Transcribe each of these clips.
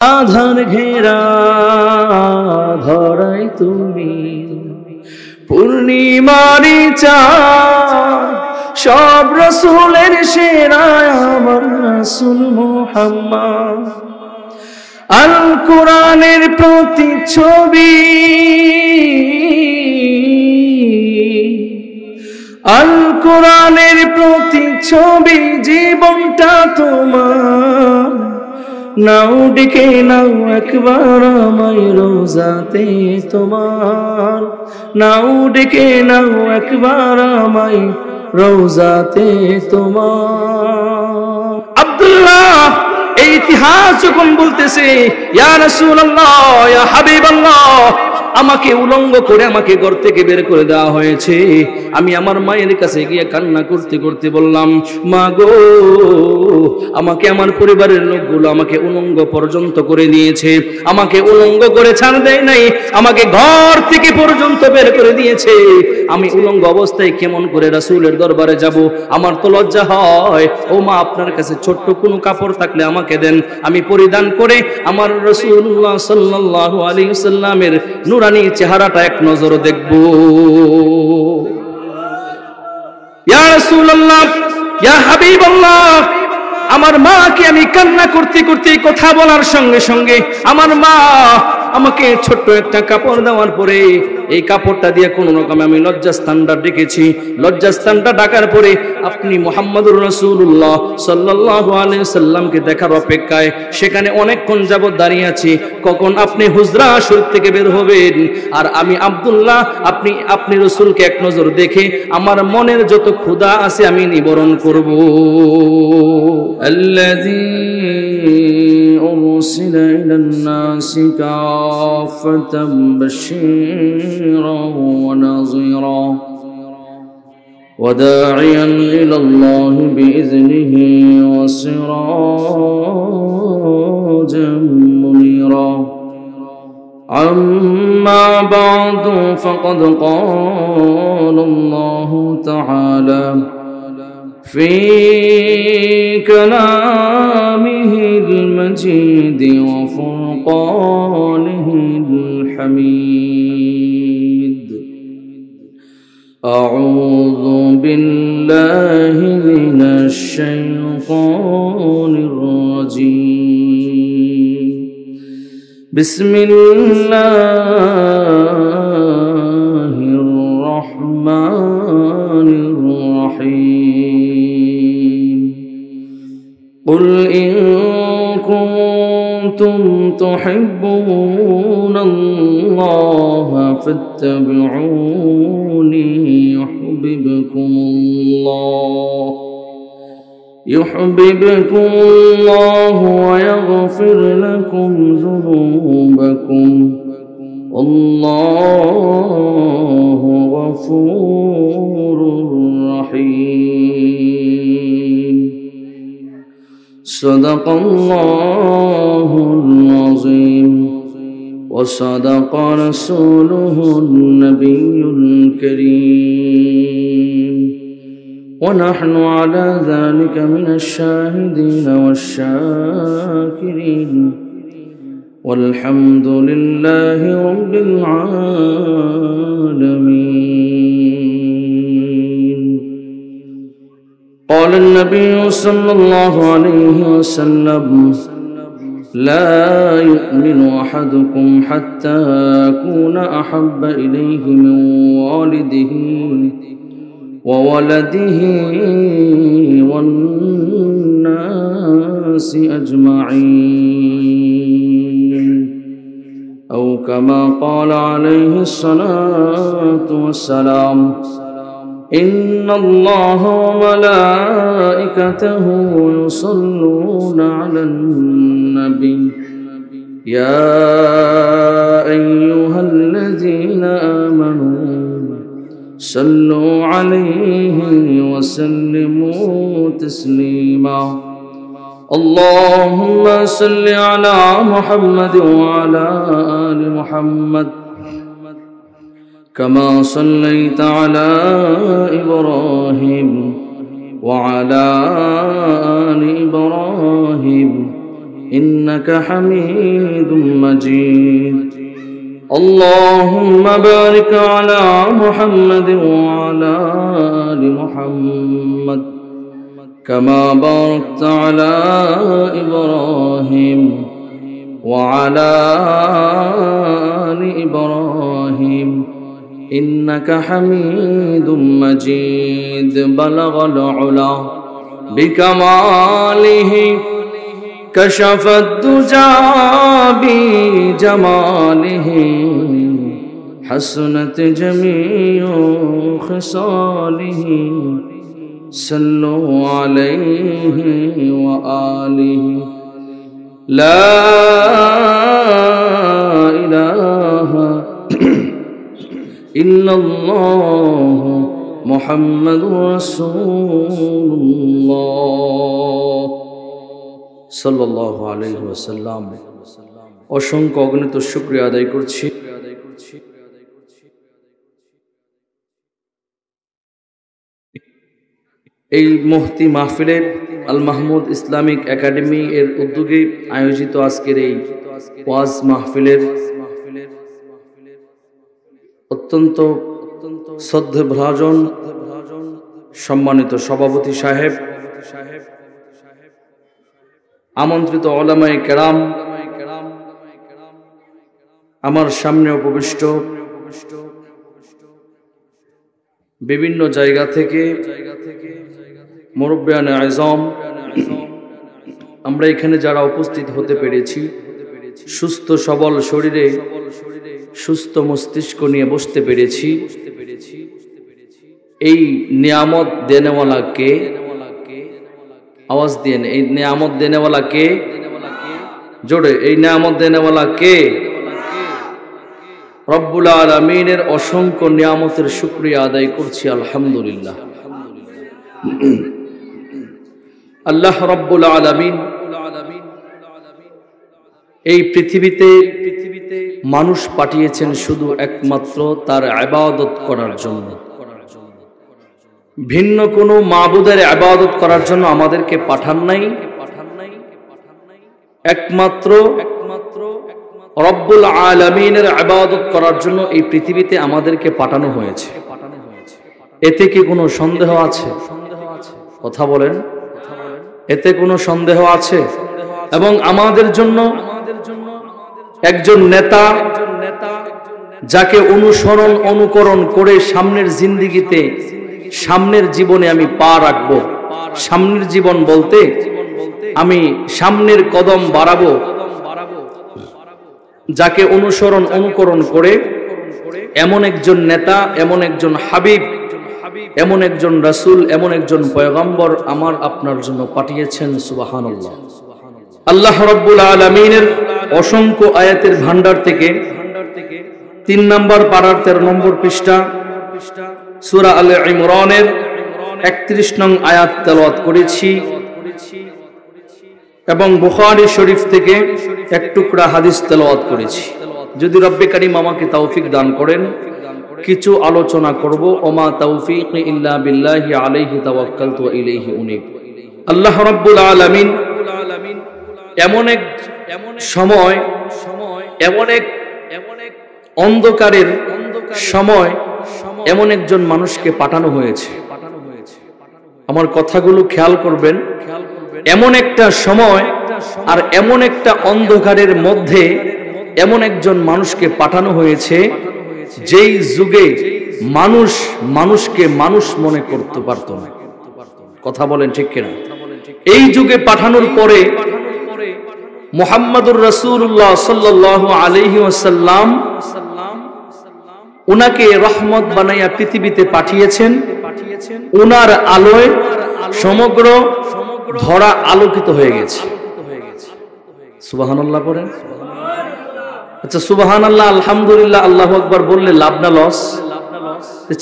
আধার ঘেরা ধরাই তুমি পূর্ণিমারি চাঁদ সব রাসূলের সেরা আমার রাসূল মুহাম্মদ আল কোরআনের প্রতিচ্ছবি আল কোরআনের প্রতিচ্ছবি জীবনটা তোমার নাও ডেকে নাও একবার আমায় রোজাতে তোমার নাও ডেকে নাও একবার আমায় রোজাতে তোমার। আব্দুল্লাহ এই ইতিহাস যখন বলতেছে ইয়া রাসূলুল্লাহ ইয়া হাবিবাল্লাহ, আমাকে উলঙ্গ করে আমাকে ঘর থেকে বের করে দেওয়া হয়েছে। আমি আমার মায়ের কাছে গিয়ে কান্না করতে করতে বললাম, মা গো, আমাকে আমার পরিবারের লোকগুলো আমাকে উলঙ্গ পর্যন্ত করে নিয়েছে, আমাকে উলঙ্গ করে ছাড় দেয় নাই, আমাকে ঘর থেকে পর্যন্ত বের করে দিয়েছে। আমি উলঙ্গ অবস্থায় কেমন করে রাসূলের দরবারে যাব? আমার তো লজ্জা হয়। ও মা, আপনার কাছে ছোট্ট কোনো কাপড় থাকলে আমাকে দেন, আমি পরিধান করে আমার রাসূলুল্লাহ সাল্লাল্লাহু আলাইহি ওয়াসাল্লামের নুরানি চেহারাটা এক নজর দেখব। ইয়া রাসূলুল্লাহ ইয়া হাবিবাল্লাহ, আমার মাকে আমি কান্না করতে করতে কথা বলার সঙ্গে সঙ্গে আমার মা আমাকে ছোট্ট একটা কাপড় দেওয়ার পরে এই কাপড়টা দিয়ে কোনো রকম আমি লজ্জাস্থানটা ডেকেছি। লজ্জাস্থানটা ঢাকার পরে আপনি মুহাম্মদুর রাসূলুল্লাহ সাল্লাল্লাহু আলাইহি ওয়াসাল্লামকে দেখার অপেক্ষায় সেখানে অনেকক্ষণ যাবত দাঁড়িয়ে আছি, কখন আপনি হুজরা শরীফ থেকে বের হবেন। আর আমি আব্দুল্লাহ আপনি রাসূলকে এক নজর দেখে আমার মনের যত ক্ষুধা আছে আমি নিবারণ করব। আল্লাযী أرسل إلى الناس كافة بشيرا ونذيرا وداعيا إلى الله بإذنه وسراجا منيرا أما بعد فقد قال الله تعالى في كلامه المجيد وفرقانه الحميد أعوذ بالله من الشيطان الرجيم بسم الله الرحمن الرحيم قل إن كنتم تحبون الله فاتبعوني يحببكم الله ويغفر لكم ذنوبكم والله غفور رحيم صدق الله العظيم وصدق رسوله النبي الكريم ونحن على ذلك من الشاهدين والشاكرين والحمد لله رب العالمين قال النبي صلى الله عليه وسلم لا يؤمن أحدكم حتى أكون أحب إليه من والده وولده والناس أجمعين أو كما قال عليه الصلاة والسلام إن الله وملائكته يصلون على النبي يا أيها الذين آمنوا صلوا عليه وسلموا تسليما اللهم صل على محمد وعلى آل محمد كما صليت على إبراهيم وعلى آل إبراهيم إنك حميد مجيد اللهم بارك على محمد وعلى آل محمد كما باركت على إبراهيم وعلى آل إبراهيم إنك حميد مجيد بلغ العلا بكماله كشف الدجى بجماله حسنت جميع خصاله صلوا عليه وآله لا إله إلا الله محمد رسول الله সাল্লাল্লাহু আলাইহি ওয়াসাল্লাম। অসংখ্য অগণিত শুকরিয়া আদায় করছি এই মুফতি মাহফিলের আল মাহমুদ ইসলামিক একাডেমি এর উদ্যোগে আয়োজিত আজকের এই ওয়াজ মাহফিলের অত্যন্ত শ্রদ্ধাভাজন সম্মানিত সভাপতি সাহেব, আমন্ত্রিত উলামায়ে কেরাম, আমার সামনে উপবিষ্ট বিভিন্ন জায়গা থেকে মুরব্বিয়ানে আযম, আমরা এখানে যারা উপস্থিত হতে পেরেছি, সুস্থ সবল শরীরে সুস্থ মস্তিষ্ক নিয়ে বসতে পেরেছি, এই নিয়ামত দেনেওয়ালা কে? আওয়াজ দিয়ে এই নিয়ামত দেনেওয়ালা কে? জোরে, এই নিয়ামত দেনেওয়ালা কে? রব্বুল আলামিনের অসংখ্য নিয়ামতের শুকরিয়া আদায় করছি আলহামদুলিল্লাহ। আল্লাহ রব্বুল আলামিন এই পৃথিবীতে মানুষ পাঠিয়েছেন শুধু একমাত্র তার ইবাদত করার জন্য। ভিন্ন কোনো মাবুদের ইবাদত করার জন্য আমাদেরকে পাঠান নাই। একমাত্র রব্বুল আলামিনের ইবাদত করার জন্য এই পৃথিবীতে আমাদেরকে পাঠানো হয়েছে। এতে কি কোনো সন্দেহ আছে? কথা বলেন, এতে কোনো সন্দেহ আছে? এবং আমাদের জন্য একজন নেতা, যাকে অনুসরণ অনুকরণ করে সামনের জিন্দেগিতে, সামনের জীবনে আমি পা রাখবো, সামনের জীবন বলতে আমি সামনের কদম বাড়াবো, যাকে অনুসরণ অনুকরণ করে এমন একজন নেতা, এমন একজন হাবিব, এমন একজন রাসূল, এমন একজন পয়গম্বর আমার আপনার জন্য পাঠিয়েছেন। সুবহানাল্লাহ। আল্লাহ রাব্বুল আলামিনের অসংখ্য আয়াতের ভান্ডার থেকে 3 নম্বর পারার 13 নম্বর পৃষ্ঠা সূরা আলে ইমরানের 31 নং আয়াত তেলাওয়াত করেছি এবং বুখারী শরীফ থেকে এক টুকরা হাদিস তেলাওয়াত করেছি। যদি রব্বে কারীম আমাকে তৌফিক দান করেন, কিছু আলোচনা করব। ওমা তাওফীকি ইল্লা বিল্লাহি আলাইহি তাওয়াক্কালতু ওয়া ইলাইহি উনীব। আল্লাহ রাব্বুল আলামিন এমন এক সময়, এমন এক অন্ধকারের সময় এমন একজন মানুষকে পাঠানো হয়েছে। আমার কথাগুলো খেয়াল করবেন। এমন একটা সময় আর এমন একটা অন্ধকারের মধ্যে এমন একজন মানুষকে পাঠানো হয়েছে, যেই যুগে মানুষ মানুষকে মানুষ মনে করতে পারত না। কথা বলেন ঠিক কিনা? এই যুগে পাঠানোর পরে মুহাম্মদুর রাসূলুল্লাহ সাল্লাল্লাহু আলাইহি ওয়াসাল্লাম উনাকে রহমত বানাইয়া পৃথিবীতে পাঠিয়েছেন। উনার আলোয় সমগ্র ধরা আলোকিত হয়ে গেছে। সুবহানাল্লাহ পড়েন। আচ্ছা, সুবহানাল্লাহ, আলহামদুলিল্লাহ, আল্লাহু আকবার বললে লাভ না লস?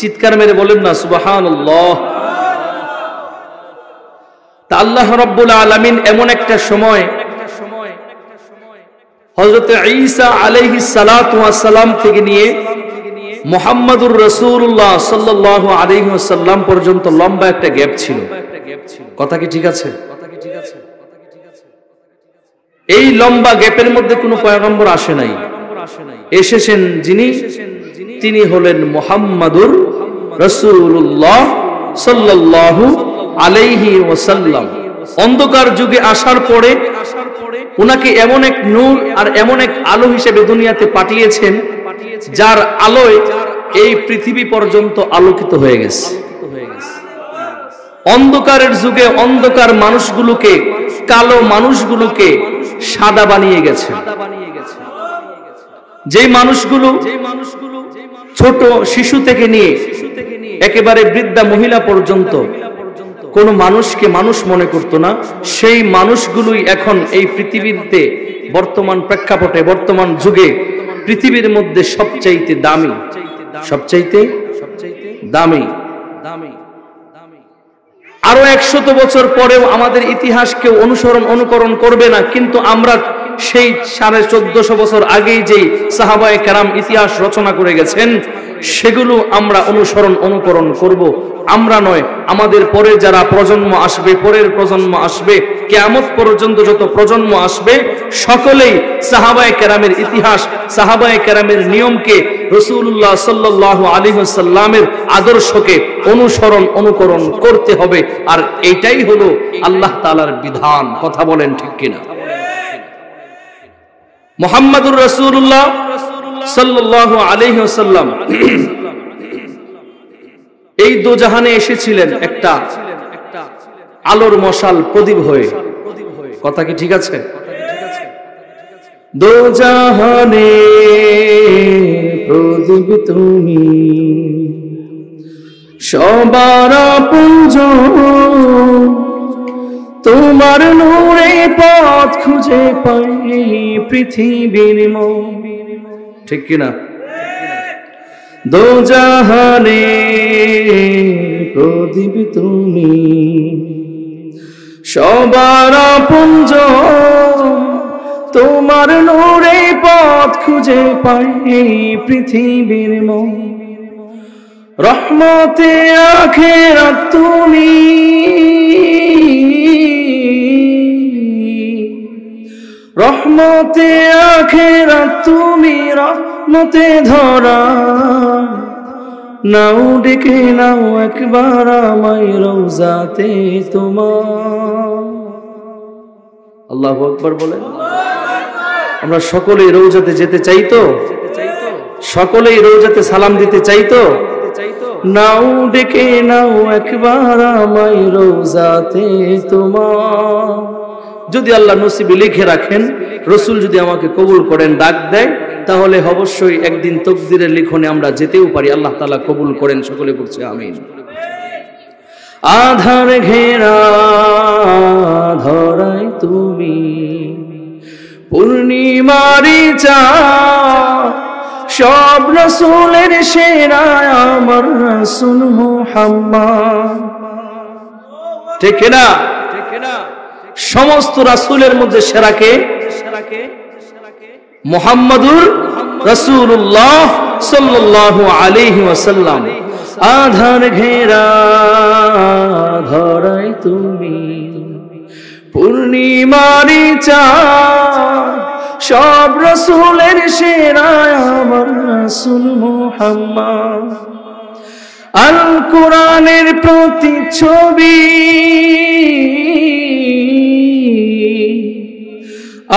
চিৎকার মেরে বলেন না সুবহানাল্লাহ। তা আল্লাহ রাব্বুল আলামিন এমন একটা সময় হযরত ঈসা আলাইহিস সালাতু ওয়াস সালাম থেকে নিয়ে মুহাম্মদুর রাসূলুল্লাহ সাল্লাল্লাহু আলাইহি ওয়াসাল্লাম পর্যন্ত লম্বা একটা গ্যাপ ছিল। কথা কি ঠিক আছে? এই লম্বা গ্যাপের মধ্যে কোনো পয়গম্বর আসে নাই, এসেছেন যিনি, তিনি হলেন মুহাম্মাদুর রাসূলুল্লাহ সাল্লাল্লাহু আলাইহি ওয়াসাল্লাম। অন্ধকার যুগে আসার পরে উনাকে এমন এক নূর আর এমন এক আলো হিসেবে দুনিয়াতে পাঠিয়েছেন, যার আলোয় এই পৃথিবী পর্যন্ত আলোকিত হয়ে গেছে। অন্ধকারের যুগে অন্ধকার মানুষগুলোকে, কালো মানুষগুলোকে সাদা বানিয়ে গেছে। যে মানুষগুলো ছোট শিশু থেকে নিয়ে একেবারে বৃদ্ধা মহিলা পর্যন্ত কোন মানুষকে মানুষ মনে করতো না, সেই মানুষগুলোই এখন এই পৃথিবীতে বর্তমান প্রেক্ষাপটে, বর্তমান যুগে পৃথিবীর মধ্যে সবচাইতে দামি, সবচাইতে দামি। আরো 100 বছর পরেও আমাদের ইতিহাসকে অনুকরণ করবে না, কিন্তু আমরা সেই 1450 বছর আগেই যেই সাহাবায়ে কেরাম ইতিহাস রচনা করে গেছেন, সেগুলো আমরা অনুকরণ করব। আমরা নয়, আমাদের পরে যারা প্রজন্ম আসবে, পরের প্রজন্ম আসবে, কিয়ামত পর্যন্ত যত প্রজন্ম আসবে, সকলেই সাহাবায়ে কেরামের ইতিহাস, সাহাবায়ে কেরামের নিয়মকে, রাসূলুল্লাহ সাল্লাল্লাহু আলাইহি ওয়াসাল্লামের আদর্শকে অনুকরণ করতে হবে। আর এটাই হলো আল্লাহ তাআলার বিধান। কথা বলেন ঠিক কিনা? মুহাম্মাদুর রাসূলুল্লাহ সাল্লাল্লাহু আলাইহি ওয়াসাল্লাম এই দোজাহানে এসেছিলেন একটা আলোর মশাল, প্রদীপ হয়ে। কথা কি ঠিক আছে? দোজাহানে প্রদীপ তুমি, সবার আপনজন, তোমার নূরে পথ খুঁজে পাই পৃথিবীর মন। ঠিক কিনা? দোজাহানে প্রদীপ তুমি, সবার আপনজন, তোমার নূরে পথ খুঁজে পাই পৃথিবীর মন। রহমতে আখিরাত তুমি, রহমতে আখিরাত তুমি, রহমতে ধরা, নাও ডেকে নাও একবার আমায় রওজাতে তোমার। আল্লাহু আকবার বলেন। আমরা সকলেই রওজাতে যেতে চাই তো? সকলেই রওজাতে সালাম দিতে চাই তো? নাও ডেকে নাও একবার আমায় রওজাতে তোমার। যদি আল্লাহ নসিবে লিখে রাখেন, রসুল যদি আমাকে কবুল করেন, ডাক দেয়, তাহলে অবশ্যই একদিন তকদিরের লিখনে আমরা যেতেও পারি। আল্লাহ তাআলা কবুল করেন। সকলে পড়ছে আমিন। আধার ঘেরা ধরাই তুমি, পূর্ণিমারি চাঁদ, সব রাসূলের সেরা আমার রাসূল মুহাম্মদ। ঠিক না? সমস্ত রাসূলের মধ্যে সেরা কে? মুহাম্মাদুর রাসূলুল্লাহ সাল্লাল্লাহু আলাইহি ওয়াসাল্লাম। আধার ঘেরা ধরাই তুমি, পূর্ণিমারি চাঁদ, সব রাসূলের সেরা আমার রাসূল মুহাম্মদ। আল কোরআনের প্রতিচ্ছবি,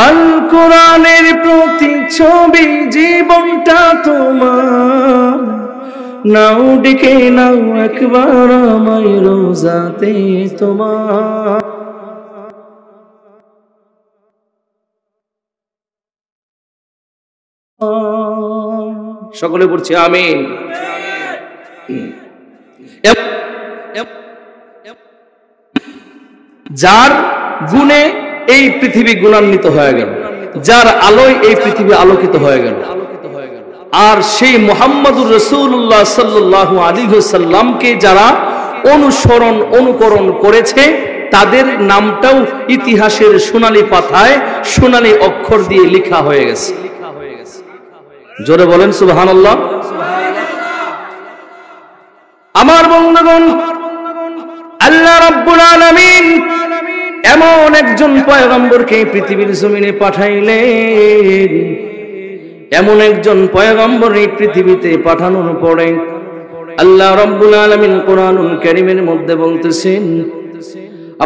আল কোরআনের প্রতিচ্ছবি, জীবনটা তোমার, নাও ডেকে নাও একবার আমায় রওজাতে তোমার। সকলে পড়ছি আমিন। যার গুণে এই পৃথিবী গুণান্বিত হয়ে গেল, যার আলোয় এই পৃথিবী আলোকিত হয়ে গেল, আর সেই মুহাম্মাদুর রাসূলুল্লাহ সাল্লাল্লাহু আলাইহি ওয়াসাল্লামকে যারা অনুকরণ করেছে, তাদের নামটাও ইতিহাসের সোনালী পাতায় সোনালী অক্ষর দিয়ে লেখা হয়ে গেছে। জোরে বলেন সুবহানাল্লাহ। আমার বন্ধুগণ, আল্লাহ রাব্বুল আলামিন এমন একজন পয়গম্বরকে পৃথিবীর জমিনে পাঠাইলেন, এমন একজন পয়গম্বর এই পৃথিবীতে পাঠানোর পরে আল্লাহ রাব্বুল আলামিন কোরআনুল কারীমের মধ্যে বলতেছেন,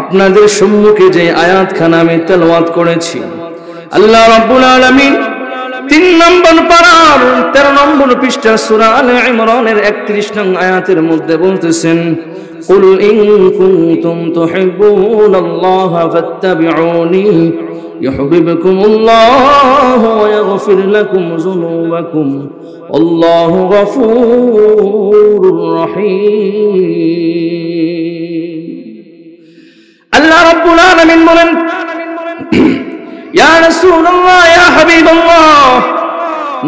আপনাদের সম্মুখে যে আয়াতখানা আমি তেলাওয়াত করেছি, আল্লাহ রাব্বুল আলামিন 3 নম্বর পারার 13 নম্বর পৃষ্ঠা সূরা আলে ইমরানের 31 নং আয়াতের মধ্যে বলতেছেন, কুল ইন কুনতুম তুহিব্বুনাল্লাহা ফাত্তাবিউনি ইউহিব্বুকুমুল্লাহু ওয়া ইয়াগফির লাকুম যুনুবাকুম আল্লাহু গফুরুর রহিম। আল্লাহ রাব্বুল আলামিন বলেন, ইয়া রাসূলুল্লাহ, ইয়া হাবিবাল্লাহ,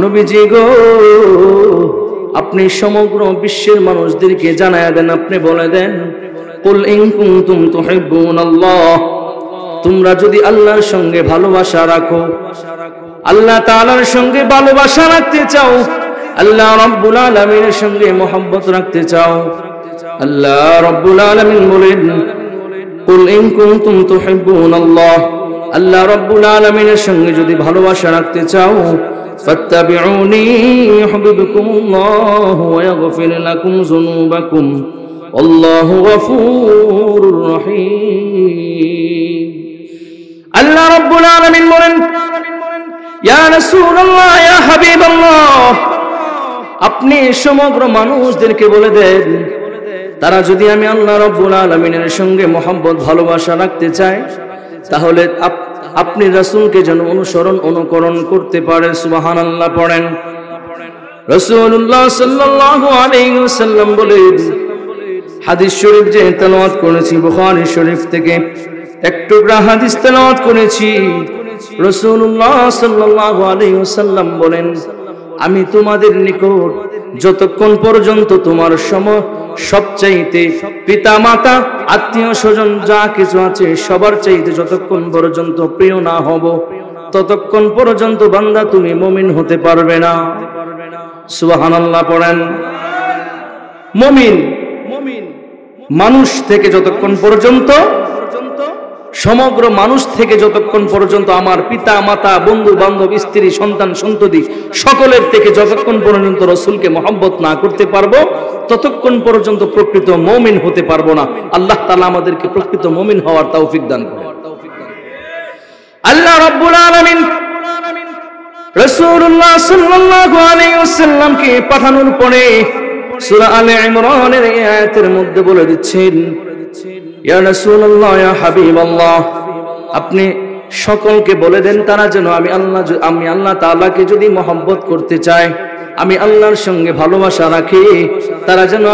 নবীজি গো, আপনি সমগ্র বিশ্বের মানুষদেরকে জানায়া দেন, আপনি বলে দেন, কুল ইন কুনতুম তুহিব্বুনাল্লাহ, তোমরা যদি আল্লাহর সঙ্গে ভালোবাসা রাখো, আল্লাহ তাআলার সঙ্গে ভালোবাসা রাখতে চাও, আল্লাহ রাব্বুল আলামিনের সঙ্গে মহব্বত রাখতে চাও, আল্লাহ রাব্বুল আলামিন বলেন, কুল ইন কুনতুম তুহিব্বুনাল্লাহ, আল্লাহ রাব্বুল আলামিনের সঙ্গে যদি ভালোবাসা রাখতে চাও, ফাত্তাবিউনি ইউহিব্বুকুমুল্লাহু ওয়া ইয়াগফির লাকুম যুনুবাকুম আল্লাহু গফুরুর রহিম। আল্লাহ রাব্বুল আলামিন বলেন, ইয়া রাসূলুল্লাহ, ইয়া হাবিবাল্লাহ, আপনি সমগ্র মানুষদেরকে বলে দেন, তারা যদি আমি আল্লাহ রাব্বুল আলামিনের সঙ্গে মহব্বত ভালোবাসা রাখতে চায়, তাহলে আপনি রাসূলকে যেন অনুকরণ করতে পারে। সুবহানাল্লাহ পড়েন। রাসূলুল্লাহ সাল্লাল্লাহু আলাইহি ওয়াসাল্লাম বলেন, হাদিস শরীফ যে তেলাওয়াত করেছি বুখারী শরীফ থেকে এক টুকরা হাদিস তেলাওয়াত করেছি। রাসূলুল্লাহ সাল্লাল্লাহু আলাইহি ওয়াসাল্লাম বলেন, আমি তোমাদের নিকট যতক্ষণ পর্যন্ত তোমার সবচাইতে পিতা মাতা আত্মীয় স্বজন যা কিছু আছে সবার চাইতে যতক্ষণ পর্যন্ত প্রিয় না হব, ততক্ষণ পর্যন্ত বান্দা তুমি মুমিন হতে পারবে না। সুবহানাল্লাহ পড়েন। মুমিন মানুষ থেকে যতক্ষণ পর্যন্ত, সমগ্র মানুষ থেকে যতক্ষণ পর্যন্ত আমার পিতা মাতা বন্ধু বান্ধব স্ত্রী সন্তান সন্ততি সকলের থেকে যতক্ষণ পর্যন্ত রাসূলকে মহব্বত না করতে পারবো, ততক্ষণ পর্যন্ত প্রকৃত মুমিন হতে পারবো না। আল্লাহ তাআলা আমাদেরকে প্রকৃত মুমিন হওয়ার তৌফিক দান করুন। আল্লাহ রাব্বুল আলামিন রাসূলুল্লাহ সাল্লাল্লাহু আলাইহি ওয়াসাল্লামকে পাঠানোর পরে সূরা আলে ইমরানের এই আয়াতের মধ্যে বলে দিচ্ছেন, ইয়া রাসূলুল্লাহ, ইয়া হাবিবাল্লাহ, আপনি সকলকে বলে দেন তারা যেন আমি আল্লাহ তাআলাকে যদি মহব্বত করতে চায়, আমি আল্লাহর সঙ্গে ভালোবাসা রাখি, তারা যেন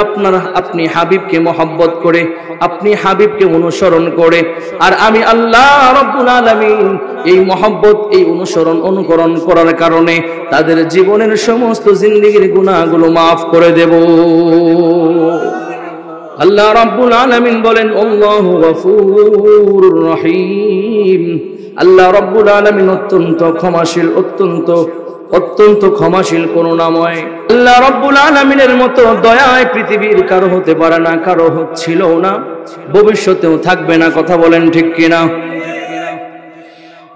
আপনি হাবিবকে মহব্বত করে, আপনি হাবিবকে অনুসরণ করে, আর আমি আল্লাহ রাব্বুল আলামিন এই মহব্বত এই অনুকরণ করার কারণে তাদের জীবনের সমস্ত জিন্দেগীর গুনাহগুলো মাফ করে দেব। আল্লাহ রাব্বুল আলামিন বলেন, আল্লাহু গফুরুর রহিম। আল্লাহ রাব্বুল আলামিন অত্যন্ত ক্ষমাশীল, অত্যন্ত ক্ষমাশীল করুণাময়। আল্লাহ রাব্বুল আলামিনের মতো দয়ায় পৃথিবীর কারো হতে পারে না, কারো ছিল না, ভবিষ্যতেও থাকবে না। কথা বলেন ঠিক কিনা?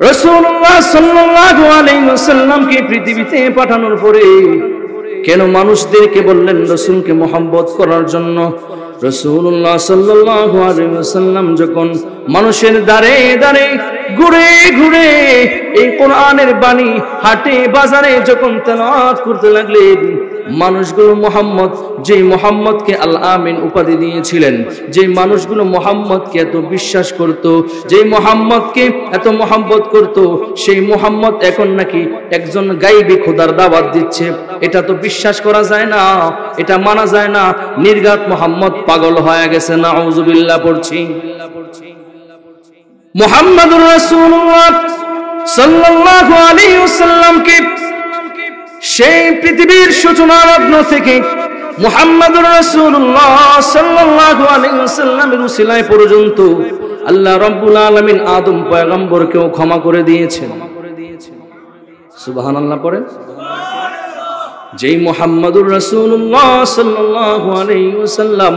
রাসূলুল্লাহ সাল্লাল্লাহু আলাইহি ওয়াসাল্লামকে পৃথিবীতে পাঠানোর পরে কেন মানুষদেরকে বললেন রাসূলকে মহব্বত করার জন্য? রাসূলুল্লাহ সাল্লাল্লাহু আলাইহি ওয়াসাল্লাম যখন মানুষের দ্বারে দ্বারে ঘুরে ঘুরে এই কোরআনের বাণী হাটে বাজারে যখন তেলাওয়াত করতে লাগলেন, মানুষগুলো মুহাম্মদকে আল আমিন উপাধি দিয়েছিলেন, যে মানুষগুলো মুহাম্মদকে এত বিশ্বাস করত, যে মুহাম্মদকে এত মহব্বত করত, সেই মুহাম্মদ এখন নাকি একজন গায়বী খোদার দাওয়াত দিচ্ছে। এটা তো বিশ্বাস করা যায় না, এটা মানা যায় না। নির্ঘাত মুহাম্মদ পাগল হয়ে গেছে। নাউযুবিল্লাহ পড়ছি। মুহাম্মাদুর রাসূলুল্লাহ সাল্লাল্লাহু আলাইহি ওয়াসাল্লামকে সেই পৃথিবীর সূচনা লগ্ন থেকে মুহাম্মাদুর রাসূলুল্লাহ সাল্লাল্লাহু আলাইহি ওয়াসাল্লামের উসিলায় পর্যন্ত আল্লাহ রাব্বুল আলামিন আদম পয়গম্বরকেও ক্ষমা করে দিয়েছেন। সুবহানাল্লাহ পড়েন। যেই মুহাম্মাদুর রাসূলুল্লাহ সাল্লাল্লাহু আলাইহি ওয়াসাল্লাম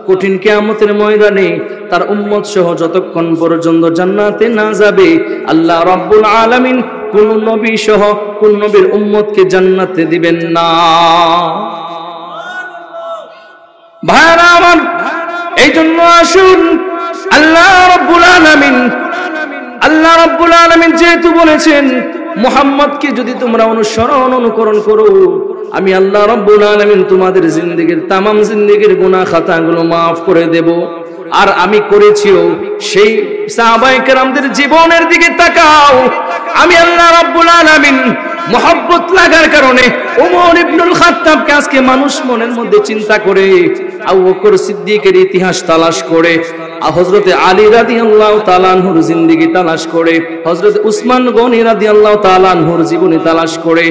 কঠিন কিয়ামতের ময়দানে তার উম্মত সহ যতক্ষণ পর্যন্ত জান্নাতে না যাবে আল্লাহ রাব্বুল আলামিন কোন নবী সহ কোন নবীর উম্মতকে জান্নাতে দিবেন না। ভাইরা আমার, এই জন্য আসুন আল্লাহ রাব্বুল আলামিন যেহেতু বলেছেন মুহাম্মদকে যদি তোমরা অনুকরণ করো, আমি আল্লাহ রাব্বুল আলামিন তোমাদের জিন্দেগীর তামাম জিন্দেগীর গুনাহ খাতাগুলো মাফ করে দেব। আর আমি করেছিও সেই সাহাবায়ে কেরামদের জীবনের দিকে তাকাও। আমি আল্লাহ রাব্বুল আলামিন মহব্বত লাগার কারণে ওমর ইবনুল খাত্তাবকে আজকে মানুষ মনের মধ্যে চিন্তা করে, আবু বকর সিদ্দিকের ইতিহাস তালাশ করে, হযরতে আলী রাদিয়াল্লাহু তাআলা আনহুর জিন্দেগি তালাশ করে, হযরতে উসমান গনি রাদিয়াল্লাহু তাআলা আনহুর জীবনী তালাশ করে,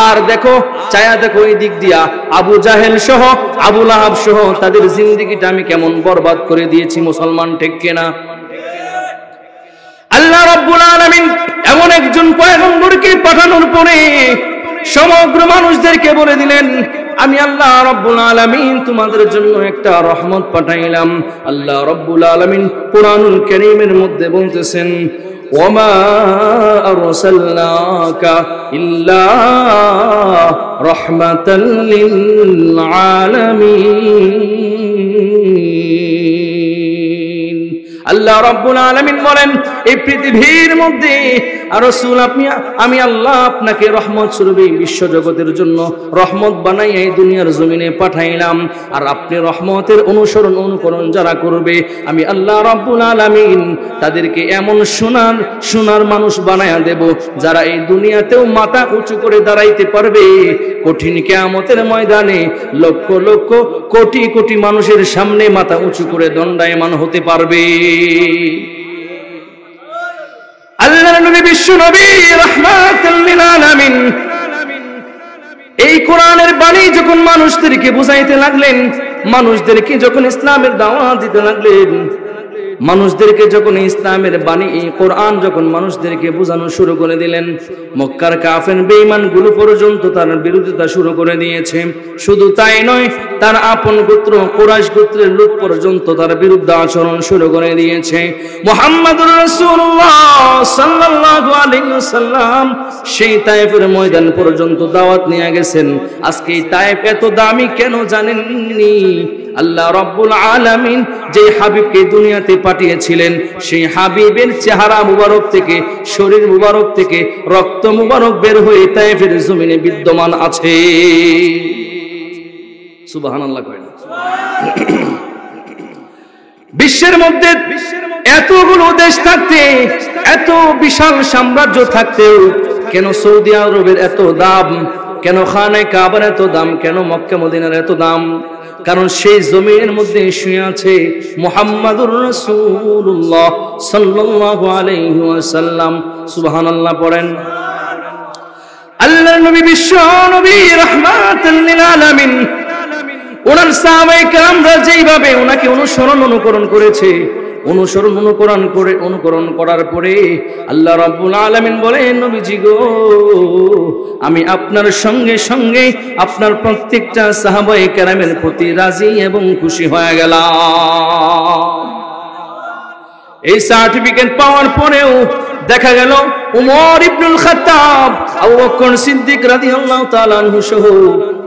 আর দেখো চায়া দেখো এই দিক দিয়া আবু জাহেল সহ আবু লাহাব সহ তাদের জিন্দেগিটা আমি কেমন বরবাদ করে দিয়েছি। মুসলমান ঠিক কিনা? আল্লাহ রাব্বুল আলামিন এমন একজন পয়গম্বরকে পাঠানোর পরে সমগ্র মানুষদেরকে বলে দিলেন, আমি আল্লাহ রাব্বুল আলামিন তোমাদের জন্য একটা রহমত পাঠাইলাম। আল্লাহ রাব্বুল আলামিন কুরআনুল কারীমের মধ্যে বলতেছেন, ওয়ামা আরসালনাকা ইল্লা রাহমাতাল লিল আলামিন। আল্লাহ রাব্বুল আলামিন বলেন, এই পৃথিবীর মধ্যে রাসূল আমি আল্লাহ আপনাকে রহমত স্বরূপে বিশ্ব জগতের জন্য রহমত বানাইয়া এই দুনিয়ার জমিনে পাঠাইলাম। আর আপনি রহমতের অনুকরণ যারা করবে, আমি আল্লাহ রাব্বুল আলামিন তাদেরকে এমন সোনার মানুষ বানায়া দেব, যারা এই দুনিয়াতেও মাথা উঁচু করে দাঁড়াইতে পারবে। কঠিন কিয়ামতের ময়দানে লক্ষ লক্ষ কোটি কোটি মানুষের সামনে মাথা উঁচু করে দণ্ডায়মান হতে পারবে। আল্লাহর নবী বিশ্ব নবী রাহমাতুল লিল আলামিন এই কোরআনের বাণী যখন মানুষদেরকে বুঝাইতে লাগলেন, মানুষদেরকে যখন ইসলামের দাওয়াত দিতে লাগলেন, মানুষদেরকে যখন ইসলামের বাণী এই কোরআন যখন মানুষদেরকে বোঝানো শুরু করে দিলেন, মক্কার কাফের বেঈমানগুলো পর্যন্ত তার বিরোধিতা শুরু করে দিয়েছে। শুধু তাই নয়, তার আপন গোত্র কুরাইশ গোত্রের লোক পর্যন্ত তার বিরুদ্ধে আচরণ শুরু করে দিয়েছে। মুহাম্মদুর রাসূলুল্লাহ সাল্লাল্লাহু আলাইহি ওয়াসাল্লাম সেই তায়েফের ময়দান পর্যন্ত দাওয়াত নিয়ে গেছেন। আজকে এই তায়েফ এত দামি কেন জানেননি? আল্লাহ রাব্বুল আলামিন যে হাবিবকে দুনিয়াতে পাঠিয়েছিলেন, সেই হাবিবের চেহারা মুবারক থেকে, শরীর মুবারক থেকে রক্ত মুবারক বের হয়ে তায়েফের জমিনে বিদ্যমান আছে। সুবহানাল্লাহ কয় না? বিশ্বের মধ্যে এতগুলো দেশ থাকতে, এত বিশাল সাম্রাজ্য থাকতেও কেন সৌদি আরবের এত দাম? কেন খানায়ে কাবার এত দাম? কেন মক্কা মদিনার এত দাম? কারণ সেই জমিনের মধ্যে শুয়ে আছে মুহাম্মাদুর রাসূলুল্লাহ সাল্লাল্লাহু আলাইহি ওয়াসাল্লাম। সুবহানাল্লাহ পড়েন। আল্লাহর নবী বিশ্ব নবী রাহমাতুল লিল আলামিন, ওনার সাহাবায়ে কেরামরা যেইভাবে ওনাকে অনুকরণ করেছে, অনুকরণ করার পরে আল্লাহ রাব্বুল আলামিন বলেন, নবীজি গো, আমি আপনার সঙ্গে সঙ্গে আপনার প্রত্যেকটা সাহাবায়ে কেরামের প্রতি রাজি এবং খুশি হয়ে গেলাম। এই সার্টিফিকেট পাওয়ার পরেও দেখা গেল উমর ইবনুল খাত্তাব, আবু বকর সিদ্দিক রাদিয়াল্লাহু তাআলা আনহু সহ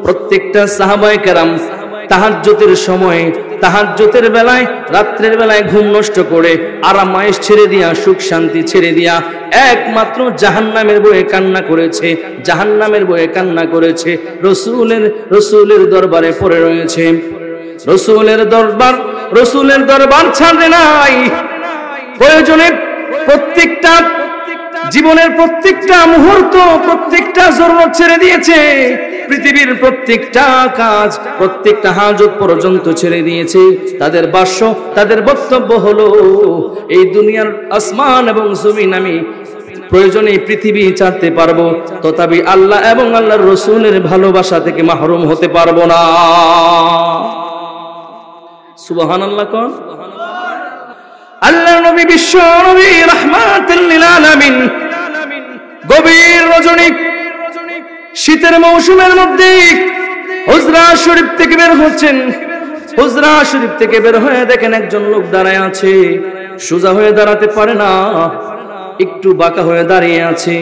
প্রত্যেকটা সাহাবায়ে কেরাম তাহাজ্জুদের সময়, তাহাজ্জুদের বেলায়, রাত্রের বেলায় ঘুম নষ্ট করে আরাম আয়েশ ছেড়ে দিয়া, সুখ শান্তি ছেড়ে দিয়া একমাত্র জাহান্নামের ভয়ে কান্না করেছে, জাহান্নামের ভয়ে কান্না করেছে। রসূলের দরবারে পড়ে রয়েছে। রসূলের দরবার ছাড়ে নাই। প্রয়োজনে প্রত্যেকটা জীবনের প্রত্যেকটা মুহূর্ত, প্রত্যেকটা জরুরত ছেড়ে দিয়েছে। পৃথিবীর প্রত্যেকটা কাজ, প্রত্যেকটা হাজত পর্যন্ত ছেড়ে দিয়েছে। তাদের ভাষ্য, তাদের বক্তব্য হলো, এই দুনিয়ার আসমান এবং জমিন আমি প্রয়োজনে পৃথিবী ছাড়তে পারবো, তথাপি আল্লাহ এবং আল্লাহর রাসূলের ভালোবাসা থেকে মাহরুম হতে পারবো না। সুবহানাল্লাহ কোন? আল্লাহর নবী বিশ্ব নবী রাহমাতুল লিল আলামিন গভীর রজনী শীতের মৌসুমের মধ্যে হুজরা শরীফ থেকে বের হচ্ছেন। হুজরা শরীফ থেকে বের হয়ে দেখেন একজন লোক দাঁড়ায় আছে, সোজা হয়ে দাঁড়াতে পারে না, একটু বাঁকা হয়ে দাঁড়িয়ে আছে।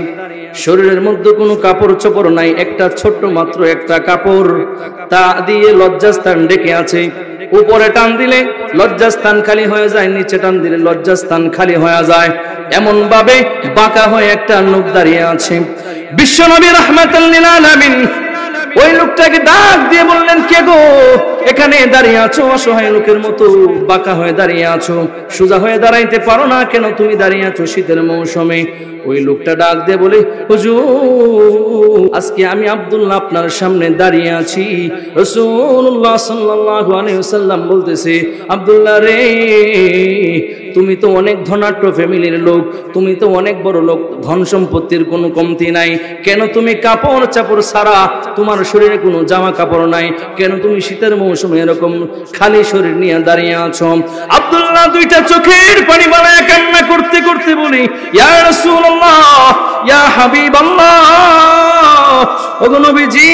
শরীরের মধ্যে কোনো কাপড় চোপড় নাই, একটা ছোট্ট মাত্র একটা কাপড়, তা দিয়ে লজ্জাস্থান ঢেকে আছে। উপরে টান দিলে লজ্জাস্থান খালি হয়ে যায়, নিচে টান দিলে লজ্জাস্থান খালি হয়ে যায়, এমন ভাবে বাঁকা হয়ে একটা লোক দাঁড়িয়ে আছে। বিশ্বনবী রাহমাতুল লিল আলামিন ওই লোকটাকে ডাক দিয়ে বললেন, কে গো, এখানে দাঁড়িয়ে আছো অসহায় লোকের মতো, বাঁকা হয়ে দাঁড়িয়ে আছো, সোজা হয়ে দাঁড়াইতে পারো না কেন, তুমি দাঁড়িয়ে আছো শীতের মৌসুমে। ওই লোকটা ডাক দিয়ে বলে, হুজুর আজকে আমি আব্দুল্লাহ আপনার সামনে দাঁড়িয়ে আছি। রাসূলুল্লাহ সাল্লাল্লাহু আলাইহি ওয়াসাল্লাম বলতেছে, আব্দুল্লাহ রে, তুমি তো অনেক ধনাঢ্য ফ্যামিলির লোক, তুমি তো অনেক বড় লোক, ধন সম্পত্তির কোনো কমতি নাই, কেন তুমি কাপড় চাপড় ছাড়া, তোমার শরীরে কোনো জামা কাপড় নাই, কেন তুমি শীতের মৌসুমে এরকম খালি শরীর নিয়ে দাঁড়িয়ে আছো? আব্দুল্লাহ দুইটা চোখের পানি বানায় কান্না করতে করতে বলি, ইয়া রাসূলুল্লাহ, ইয়া হাবিবাল্লাহ, ওগো নবীজি,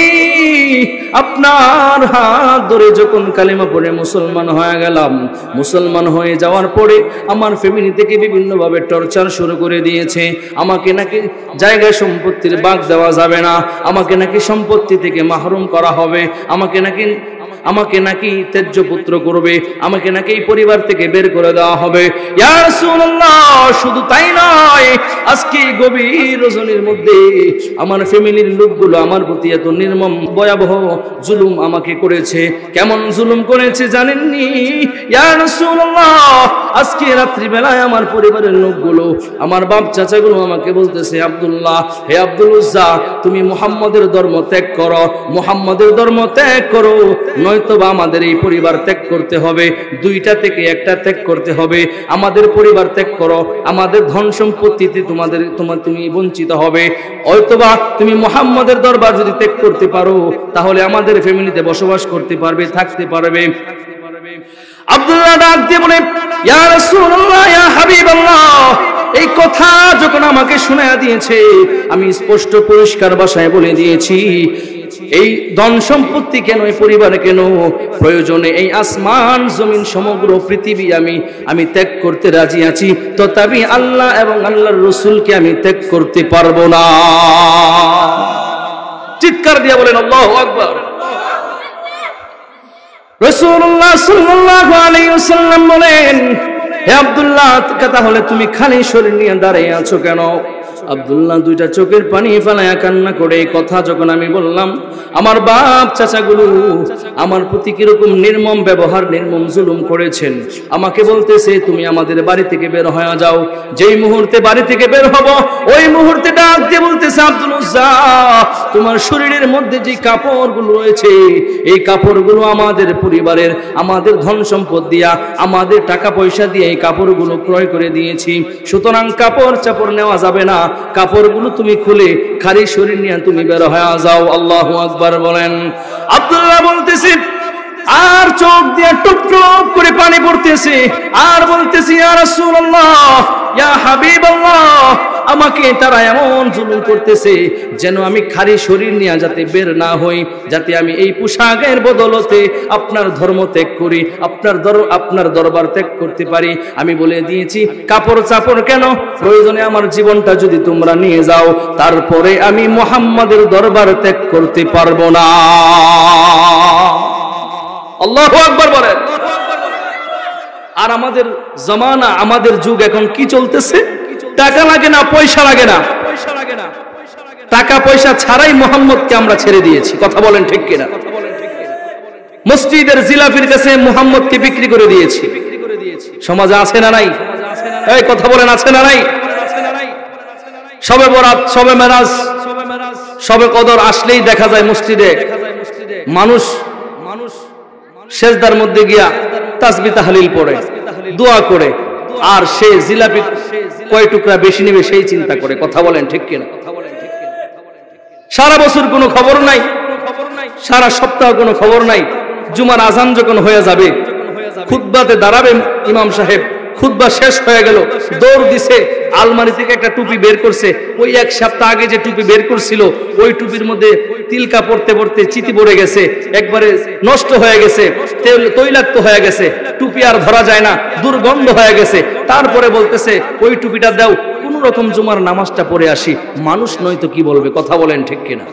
আপনার হাত ধরে যখন কালেমা পড়ে মুসলমান হয়ে গেলাম, মুসলমান হয়ে যাওয়ার পরে আমার ফ্যামিলি থেকে বিভিন্নভাবে টর্চার শুরু করে দিয়েছে। আমাকে নাকি জায়গা সম্পত্তির ভাগ দেওয়া যাবে না, আমাকে নাকি সম্পত্তি থেকে মাহরুম করা হবে, আমাকে নাকি ত্যায্য পুত্র করবে, আমাকে নাকি এই পরিবার থেকে বের করে দেওয়া হবে। ইয়া রাসূলুল্লাহ, শুধু তাই নয়, আজকে গভীর রজনীর মধ্যে আমার ফ্যামিলির লোকগুলো আমার প্রতি এত নির্মম ভয়াবহ জুলুম আমাকে করেছে। কেমন জুলুম করেছে জানেননি? ইয়া রাসূলুল্লাহ, আজকে রাত্রিবেলায় আমার পরিবারের লোকগুলো, আমার বাপ চাচাগুলো আমাকে বলতেছে, আব্দুল্লাহ, হে আব্দুল উজ্জা, তুমি মুহাম্মদের ধর্ম ত্যাগ করো, মুহাম্মদের ধর্ম ত্যাগ করো, নয়তোবা আমাদের এই পরিবার ত্যাগ করতে হবে, দুইটা থেকে একটা ত্যাগ করতে হবে, আমাদের পরিবার ত্যাগ করো, আমাদের ধন সম্পত্তিতে তুমি বঞ্চিত হবে, হয়তোবা তুমি মুহাম্মদের দরবার যদি ত্যাগ করতে পারো তাহলে আমাদের ফ্যামিলিতে বসবাস করতে পারবে, থাকতে পারবে। আব্দুল্লাহ ডাক দিয়ে বলে, ইয়া রাসূলুল্লাহ, ইয়া হাবিবাল্লাহ, এই কথা যখন আমাকে শোনায়া দিয়েছে, আমি স্পষ্ট পরিষ্কার ভাষায় বলে দিয়েছি, এই ধন সম্পত্তি কেন, এই পরিবার কেন, প্রয়োজনে এই আসমান জমিন সমগ্র পৃথিবী আমি ত্যাগ করতে রাজি আছি, তথাপি আল্লাহ এবং আল্লাহর রাসূলকে আমি ত্যাগ করতে পারবো না। চিৎকার দিয়ে বলেন আল্লাহু আকবার। রাসূলুল্লাহ সাল্লাল্লাহু আলাইহি ওয়াসাল্লাম বলেন, হে আব্দুল্লাহ, তাহলে তুমি খালি শরীর নিয়ে দাঁড়িয়ে আছো কেন? আব্দুল্লাহ দুইটা চোখের পানি ফেলায়া কান্না করে, কথা যখন আমি বললাম, আমার বাপ চাচাগুলো আমার প্রতি কিরকম নির্মম ব্যবহার, নির্মম জুলুম করেছেন, আমাকে বলতেছে, তুমি আমাদের বাড়ি থেকে বের হয়ে যাও। যেই মুহূর্তে বাড়ি থেকে বের হব, ওই মুহূর্তে ডাক দিয়ে বলতেছে, আব্দুল উজ্জা, তোমার শরীরের মধ্যে যে কাপড়গুলো রয়েছে, এই কাপড়গুলো আমাদের পরিবারের, আমাদের ধন সম্পদ দিয়া, আমাদের টাকা পয়সা দিয়ে এই কাপড়গুলো ক্রয় করে দিয়েছি, সুতরাং কাপড় চাপড় নেওয়া যাবে না, কাপড়গুলো তুমি খুলে খালি শরীর নিয়ে তুমি বের হয়ে যাও। আল্লাহু আকবার বলেন। আব্দুল্লাহ বলতেছে, আর চোখ দিয়ে টুপ টুপ করে পানি পড়তেছে, আর বলতেছে, ইয়া রাসূলুল্লাহ, ইয়া হাবিবাল্লাহ, আমাকে তারা এমন জুলুম করতেছে যেন আমি খালি শরীর নিয়ে যাতে বের না হই, যাতে আমি এই পোশাকের বদলতে আপনার ধর্ম ত্যাগ করি, আপনার দরবার ত্যাগ করতে পারি। আমি বলে দিয়েছি, কাপড় চাপড় কেন, প্রয়োজনে আমার জীবনটা যদি তোমরা নিয়ে যাও, তারপরে আমি মুহাম্মাদের দরবার ত্যাগ করতে পারবো না। আল্লাহু আকবার বলেন। আর আমাদের জামানা, আমাদের যুগ এখন কি চলতেছে? টাকা লাগে না, পয়সা লাগে না, টাকা পয়সা ছাড়াই মুহাম্মদকে আমরা ছেড়ে দিয়েছি। কথা বলেন ঠিক কিনা? মসজিদের জিলাপির কাছে মুহাম্মদকে বিক্রি করে দিয়েছি। সমাজে আছে না নাই? এই কথা বলেন, আছে না নাই? শবে বরাত, শবে মেরাজ, শবে কদর আসলেই দেখা যায় মসজিদে মানুষ সেজদার মধ্যে গিয়া তাসবিহ তাহলিল পড়ে, দোয়া করে, আর সে জিলাপি কয় টুকরা বেশি নেবে সেই চিন্তা করে। কথা বলেন ঠিক কিনা? সারা বছর কোনো খবর নাই, সারা সপ্তাহ কোনো খবর নাই। জুমার আজান যখন হয়ে যাবে, খুতবাতে দাঁড়াবে ইমাম সাহেব, খুতবা শেষ হয়ে গেল, দৌড় দিছে, আলমারি থেকে একটা টুপি বের করছে। ওই এক সপ্তাহ আগে যে টুপি বের করছিল, ওই টুপির মধ্যে তিলকা পড়তে পড়তে চিতি পড়ে গেছে, একবারে নষ্ট হয়ে গেছে, তৈলাক্ত হয়ে গেছে, টুপি আর ধরা যায় না, দুর্গন্ধ হয়ে গেছে। তারপরে বলতেছে ওই টুপিটা দাও, কোন রকম জুমার নামাজটা পড়ে আসি। মানুষ নয়তো কি বলবে? কথা বলেন ঠিক কিনা?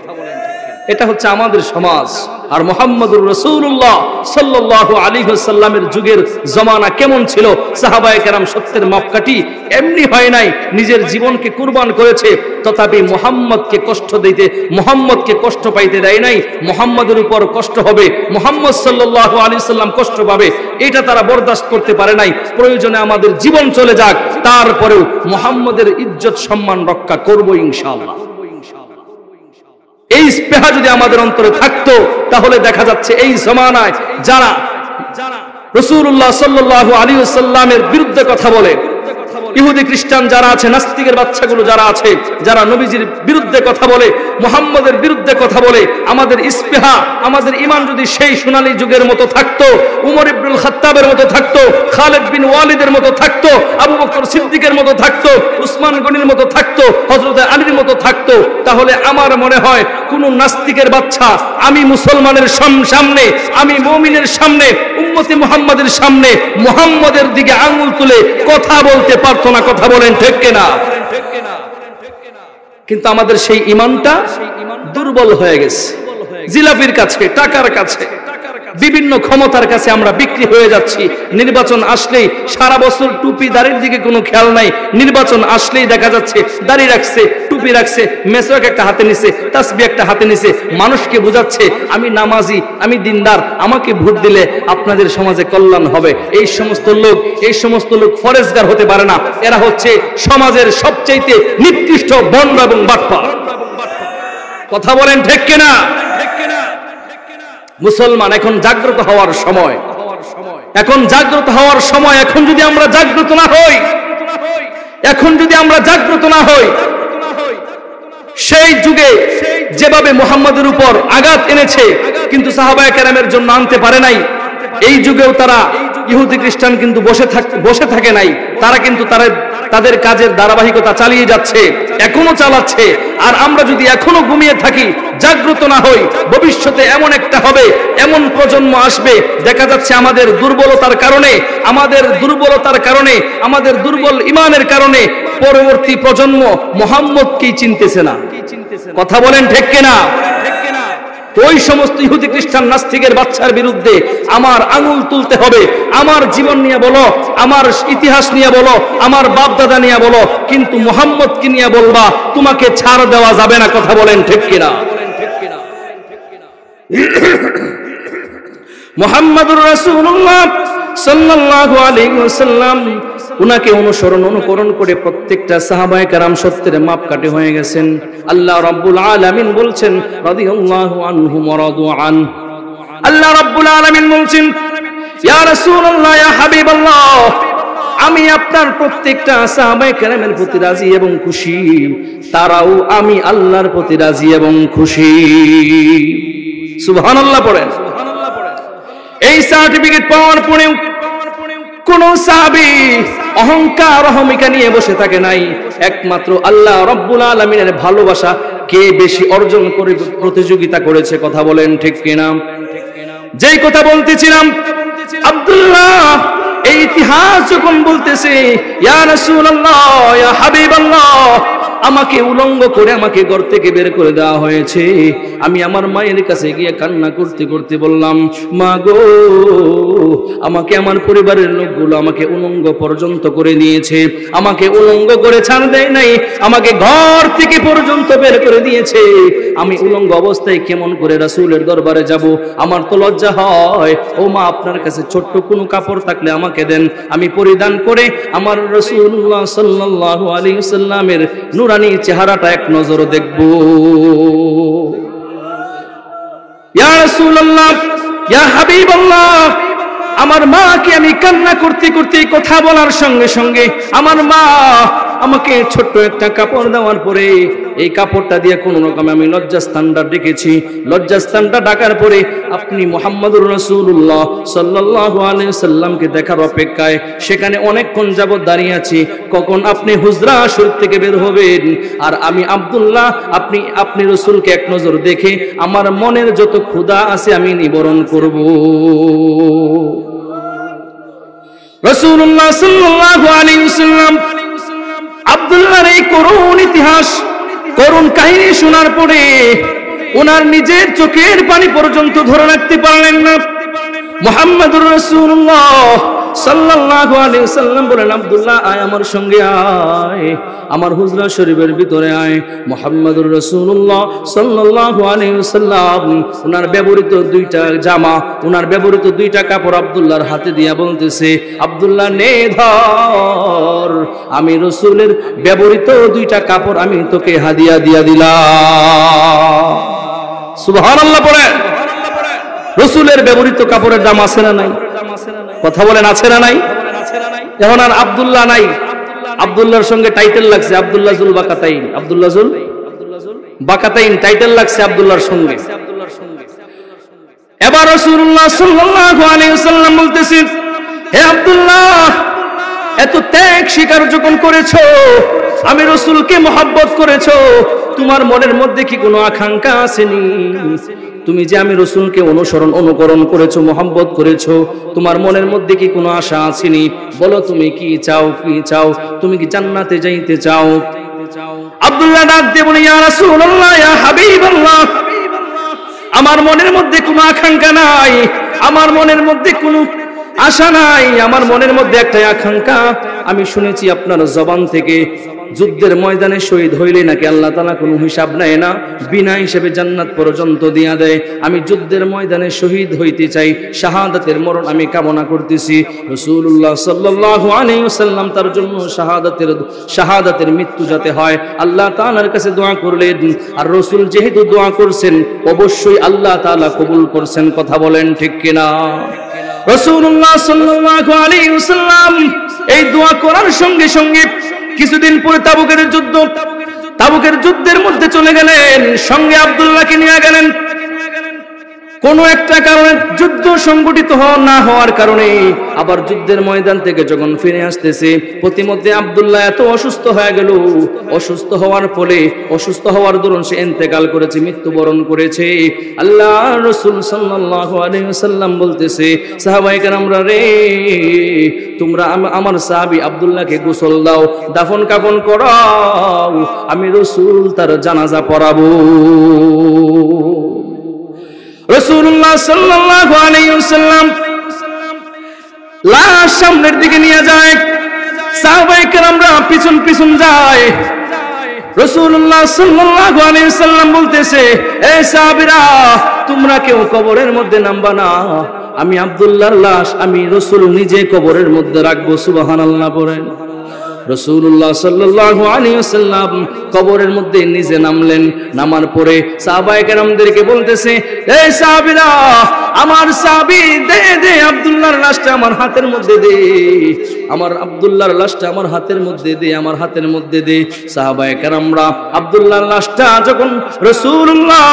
এটা হচ্ছে আমাদের সমাজ। আর মুহাম্মদুর রাসূলুল্লাহ সাল্লাল্লাহু আলাইহি ওয়াসাল্লামের যুগের জমানা কেমন ছিল? সাহাবায়ে কেরাম সত্যের মাপকাঠি এমনি হয় নাই, নিজের জীবনকে কুরবান করেছে, তথাপি মুহাম্মদকে কষ্ট দিতে, মুহাম্মদকে কষ্ট পাইতে দেয় নাই। মুহাম্মদের উপর কষ্ট হবে, মুহাম্মদ সাল্লাল্লাহু আলাইহি ওয়াসাল্লাম কষ্ট পাবে, এটা তারা বরদাস্ত করতে পারে নাই। প্রয়োজনে আমাদের জীবন চলে যাক, তারপরেও মুহাম্মদের ইজ্জত সম্মান রক্ষা করব ইনশাআল্লাহ। এই স্পৃহা যদি আমাদের অন্তরে থাকতো, তাহলে দেখা যাচ্ছে এই জমানায় যারা রাসূলুল্লাহ সাল্লাল্লাহু আলাইহি ওয়াসাল্লামের বিরুদ্ধে কথা বলে, ইহুদি খ্রিস্টান যারা আছে, নাস্তিকের বাচ্চাগুলো যারা আছে, যারা নবীজির বিরুদ্ধে কথা বলে, মুহাম্মদের বিরুদ্ধে কথা বলে, আমাদের স্পৃহা, আমাদের ঈমান যদি সেই সোনালী যুগের মতো থাকতো, উমর ইবনুল খাত্তাবের মতো থাকতো, খালিদ বিন ওয়ালিদের মতো থাকতো, আবু বকর সিদ্দিকের মতো থাকতো, উসমান গনির মতো থাকতো, হযরত আলীর মতো থাকতো, তাহলে আমার মনে হয় কোন নাস্তিকের বাচ্চা আমি মুসলমানের সামনে, আমি মুমিনের সামনে, উম্মতে মুহাম্মাদের সামনে মুহাম্মাদের দিকে আঙ্গুল তুলে কথা বলতে পারতো না। কথা বলেন ঠিক কিনা? কিন্তু আমাদের সেই ঈমানটা দুর্বল হয়ে গেছে। জিলাপির কাছে, টাকার কাছে, বিভিন্ন ক্ষমতার কাছে আমরা বিক্রি হয়ে যাচ্ছি। নির্বাচন আসলেই সারা বছর টুপি দাড়ির দিকে কোনো খেয়াল নাই, নির্বাচন আসলেই দেখা যাচ্ছে দাড়ি রাখছে, টুপি রাখছে, মেসওয়াক একটা হাতে নিছে, তাসবিহ একটা হাতে নিছে, মানুষকে বোঝাচ্ছে আমি নামাজি, আমি দিনদার, আমাকে ভোট দিলে আপনাদের সমাজে কল্যাণ হবে। এই সমস্ত লোক ফরেজগার হতে পারে না। এরা হচ্ছে সমাজের সবচাইতে নিকৃষ্ট বন্ড এবং বাটপার। কথা বলেন ঠিক কিনা? মুসলমান, এখন জাগ্রত হওয়ার সময়, এখন জাগ্রত হওয়ার সময়। এখন যদি আমরা জাগ্রত না হই, সেই যুগে যেভাবে মুহাম্মদের উপর আঘাত এনেছে কিন্তু সাহাবায়ে কেরামের জন্য আনতে পারে নাই, এই যুগেও তারা ইহুদি খ্রিস্টান কিন্তু বসে থাকে নাই। তারা কিন্তু তাদের কাজের ধারাবাহিকতা চালিয়ে যাচ্ছে, এখনো চালাচ্ছে। আর আমরা যদি এখনো ঘুমিয়ে থাকি, জাগ্রত না হই, ভবিষ্যতে এমন একটা হবে, এমন প্রজন্ম আসবে, দেখা যাচ্ছে আমাদের দুর্বলতার কারণে, আমাদের দুর্বল ঈমানের কারণে পরবর্তী প্রজন্ম মুহাম্মদকেই চিনতেছে না। কথা বলেন ঠিক কিনা? ওই সমস্ত ইহুদি খ্রিস্টান নাস্তিকের বাচ্চার বিরুদ্ধে আমার আঙুল তুলতে হবে। আমার জীবন নিয়ে বলো, আমার ইতিহাস নিয়ে বলো, আমার বাপ দাদা নিয়ে বলো, কিন্তু মুহাম্মদকে নিয়ে বলবা, তোমাকে ছাড় দেওয়া যাবে না। কথা বলেন ঠিক কিনা? মুহাম্মদুর রাসূলুল্লাহ সাল্লাল্লাহু আলাইহি ওয়াসাল্লাম, উনাকে অনুকরণ করে প্রত্যেকটা সাহাবায়ে কেরাম সত্যের মাপকাঠি হয়ে গেছেন। আল্লাহ রাব্বুল আলামিন বলছেন রাদিয়াল্লাহু আনহুম ওয়া রাদু আন। আল্লাহ রাব্বুল আলামিন বলছেন ইয়া রাসূলুল্লাহ, ইয়া হাবিবাল্লাহ, আমি আপনার প্রত্যেকটা সাহাবায়ে কেরামের প্রতি রাজি এবং খুশি, তারাও আমি আল্লাহর প্রতি রাজি এবং খুশি। সুবহানাল্লাহ পড়েন। এই সার্টিফিকেট পাওয়ার পরেও কোন সাহাবী অহংকার অহমিকা নিয়ে বসে থাকে নাই। একমাত্র আল্লাহ রাব্বুল আলামিনের ভালোবাসা কে বেশি অর্জন করে প্রতিযোগিতা করেছে। কথা বলেন ঠিক কিনা? যেই কথা বলতেছিলাম, আব্দুল্লাহ এই ইতিহাস যখন বলতেছে ইয়া রাসূলুল্লাহ, ইয়া হাবিবাল্লাহ, আমাকে উলঙ্গ করে আমাকে ঘর থেকে বের করে দেওয়া হয়েছে। আমি আমার মায়ের কাছে গিয়ে কান্না করতে করতে বললাম, মা গো, আমাকে আমার পরিবারের লোকগুলো আমাকে উলঙ্গ পর্যন্ত করে দিয়েছে, আমাকে উলঙ্গ করে ছাড় দেয় নাই, আমাকে ঘর থেকে পর্যন্ত বের করে দিয়েছে। আমি উলঙ্গ অবস্থায় কেমন করে রাসূলের দরবারে যাব? আমার তো লজ্জা হয়। ও মা, আপনার কাছে ছোট্ট কোনো কাপড় থাকলে আমাকে দেন, আমি পরিধান করে আমার রাসূলুল্লাহ সাল্লাল্লাহু আলাইহি ওয়াসাল্লামের নুরানি চেহারাটা এক নজর দেখব। ইয়া রাসূলুল্লাহ, ইয়া হাবিবাল্লাহ, আমার মাকে আমি কান্না করতে করতে কথা বলার সঙ্গে সঙ্গে আমার মা আমাকে ছোট্ট একটা কাপড় দেওয়ার পরে এই কাপড়টা দিয়ে কোনো রকমে আমি লজ্জাস্থানটা ঢেকেছি। লজ্জাস্থানটা ঢাকার পরে আপনি মুহাম্মদুর রাসূলুল্লাহ সাল্লাল্লাহু আলাইহি সাল্লামকে দেখার অপেক্ষায় সেখানে অনেকক্ষণ যাবত দাঁড়িয়ে আছি, কখন আপনি হুজরা শরীফ থেকে বের হবেন। আর আমি আব্দুল্লাহ আপনি রাসূলকে এক নজর দেখে আমার মনের যত ক্ষুধা আছে আমি নিবারণ করব। রাসূলুল্লাহ সাল্লাল্লাহু আলাইহি ওয়াসাল্লাম আব্দুল্লাহর এই করুণ ইতিহাস, করুণ কাহিনী শোনার পরে ওনার নিজের চোখের পানি পর্যন্ত ধরে রাখতে পারলেন না। মুহাম্মদুর রাসূলুল্লাহ সাল্লাল্লাহু আলাইহি ওয়াসাল্লাম বলেন, আব্দুল্লাহ আয় আমার সঙ্গে আয়, আমার হুজরা শরীফের ভিতরে আয়। মুহাম্মদুর রাসূলুল্লাহ সাল্লাল্লাহু আলাইহি ওয়াসাল্লাম ওনার ব্যবহৃত দুইটা জামা, ওনার ব্যবহৃত দুইটা কাপড় আব্দুল্লাহর হাতে দিয়া বলতেছে, আব্দুল্লাহ নে ধর, আমি রাসূলের ব্যবহৃত দুইটা কাপড় আমি তোকে হাদিয়া দিয়া দিলাম। সুবহানাল্লাহ পড়ে। রাসূলের ব্যবহৃত কাপড়ের দাম আছে না নাই? কথা বলেন আছে না নাই? এখন আর আব্দুল্লাহ নাই, আব্দুল্লাহর সঙ্গে টাইটেল লাগছে আব্দুল্লাহ জুল বাকাতাইন, আব্দুল্লাহ জুল বাকাতাইন টাইটেল লাগছে আব্দুল্লাহর সঙ্গে। এবার রাসূলুল্লাহ সাল্লাল্লাহু আলাইহি ওয়াসাল্লাম বলতেছেন, হে আব্দুল্লাহ, এত ত্যাগ স্বীকার যখন করেছো, আমি রাসূলকে মহব্বত করেছো, তোমার মনের মধ্যে কি কোনো আকাঙ্ক্ষা আসেনি? তুমি যে আমি রাসূলকে অনুকরণ করেছো, মহব্বত করেছো, তোমার মনের মধ্যে কি কোনো আশা আসেনি? বলো তুমি কি চাও, কি চাও? তুমি কি জান্নাতে যাইতে চাও? আব্দুল্লাহ ডাক দিয়ে বলে, ইয়া রাসূলুল্লাহ, ইয়া হাবিবাল্লাহ, আমার মনের মধ্যে কোনো আকাঙ্ক্ষা নাই, আমার মনের মধ্যে কোনো আশা নাই, আমার মনের মধ্যে একটাই আকাঙ্ক্ষা। আমি শুনেছি আপনার জবান থেকে যুদ্ধের ময়দানে শহীদ হইলে নাকি আল্লাহ তাআলা কোনো হিসাব নেয় না, বিনা হিসেবে জান্নাত পর্যন্ত দিয়া দেয়। আমি যুদ্ধের ময়দানে শহীদ হইতে চাই, শাহাদাতের মরণ আমি কামনা করতেছি। রাসূলুল্লাহ সাল্লাল্লাহু আলাইহি ওয়াসাল্লাম তার জন্য শাহাদাতের মৃত্যু যাতে হয় আল্লাহ তাআলার কাছে দোয়া করলেন। আর রাসূল যেহেতু দোয়া করছেন, অবশ্যই আল্লাহ তাআলা কবুল করছেন। কথা বলেন ঠিক কিনা? রাসূলুল্লাহ সাল্লাল্লাহু আলাইহি ওয়াসাল্লাম এই দোয়া করার সঙ্গে সঙ্গে কিছুদিন পরে তাবুকের যুদ্ধের মধ্যে চলে গেলেন, সঙ্গে আব্দুল্লাহকে নিয়ে গেলেন। কোন একটা কারণে যুদ্ধ সংগঠিত না হওয়ার কারণে আবার যুদ্ধের ময়দান থেকে যখন ফিরে আসতেছে, প্রতিমধ্যে আব্দুল্লাহ এত অসুস্থ হয়ে গেল, অসুস্থ হওয়ার দরুন সে ইন্তেকাল করেছে, মৃত্যুবরণ করেছে। আল্লাহ রাসূল সাল্লাল্লাহু আলাইহি ওয়াসাল্লাম বলতেছে, সাহাবায়ে কেরামরা রে, তোমরা আমার সাহাবী আব্দুল্লাহকে গোসল দাও, দাফন কাফন করাও, আমি রাসূল তার জানাজা পড়াবো। রাসূলুল্লাহ সাল্লাল্লাহু আলাইহি ওয়াসাল্লাম লাশ সামনের দিকে নিয়ে যায়, সাহাবায়ে কেরামরা পিছন পিছন যায়। রাসূলুল্লাহ সাল্লাল্লাহু আলাইহি ওয়াসাল্লাম বলতেছে, এই সাহাবীরা, তোমরা কেউ কবরের মধ্যে নামবা না, আমি আব্দুল্লাহর লাশ আমি রাসূল নিজে কবরের মধ্যে রাখবো। সুবহানাল্লাহ পড়েন। রাসূলুল্লাহ সাল্লাল্লাহু আলাইহি ওয়াসাল্লাম কবরের মধ্যে নিজে নামলেন। নামার পরে সাহাবায়ে কেরামদেরকে বলতেছে, এই সাহাবীরা, আমার সাহাবী দে আব্দুল্লাহর লাশটা আমার হাতের মধ্যে দে, আমার আব্দুল্লাহর লাশটা আমার হাতের মধ্যে দে। সাহাবায়ে কেরামরা আব্দুল্লাহর লাশটা যখন রাসূলুল্লাহ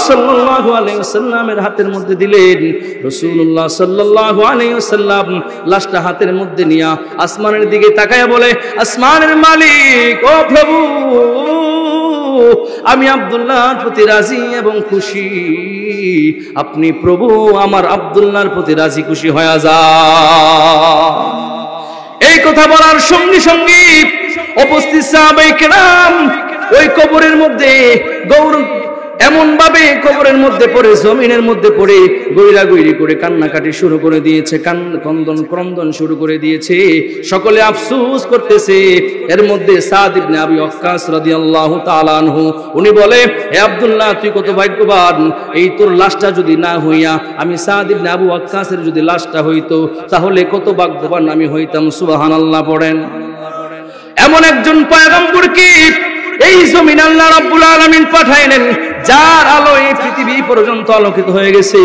সাল্লাল্লাহু আলাইহি ওয়াসাল্লামের হাতের মধ্যে দিলেন, রাসূলুল্লাহ সাল্লাল্লাহু আলাইহি ওয়াসাল্লাম লাশটা হাতের মধ্যে নিয়ে আসমানের দিকে তাকায়া বলে, আসমানের মালিক, ও প্রভু, আমি আব্দুল্লাহর প্রতি রাজি এবং খুশি, আপনি প্রভু আমার আব্দুল্লাহর প্রতি রাজি খুশি হয়ে যান। এই কথা বলার সঙ্গে সঙ্গে উপস্থিত সাহাবায়ে কেরাম ওই কবরের মধ্যে এমন ভাবে কবরের মধ্যে পড়ে, জমিনের মধ্যে পড়ে গৈরাগৈরি করে কান্নাকাটি শুরু করে দিয়েছে, ক্রন্দন শুরু করে দিয়েছে। সকলে আফসোস করতেছে। এর মধ্যে সাদ ইবনে আবি ওয়াক্কাস রাদিয়াল্লাহু তাআলা আনহু উনি বলে, হে আব্দুল্লাহ, তুই কত ভাগ্যবান, এই তোর লাশটা যদি না হইয়া আমি সাদ ইবনে আবু ওয়াক্কাসের যদি লাশটা হইতো, তাহলে কত ভাগ্যবান আমি হইতাম। সুবহানাল্লাহ পড়েন। এমন একজন পয়গম্বরকে এই জমিন আল্লাহ রাব্বুল আলামিন পাঠাইলেন, যার আলোয় পৃথিবী পর্যন্ত আলোকিত হয়ে গেছে,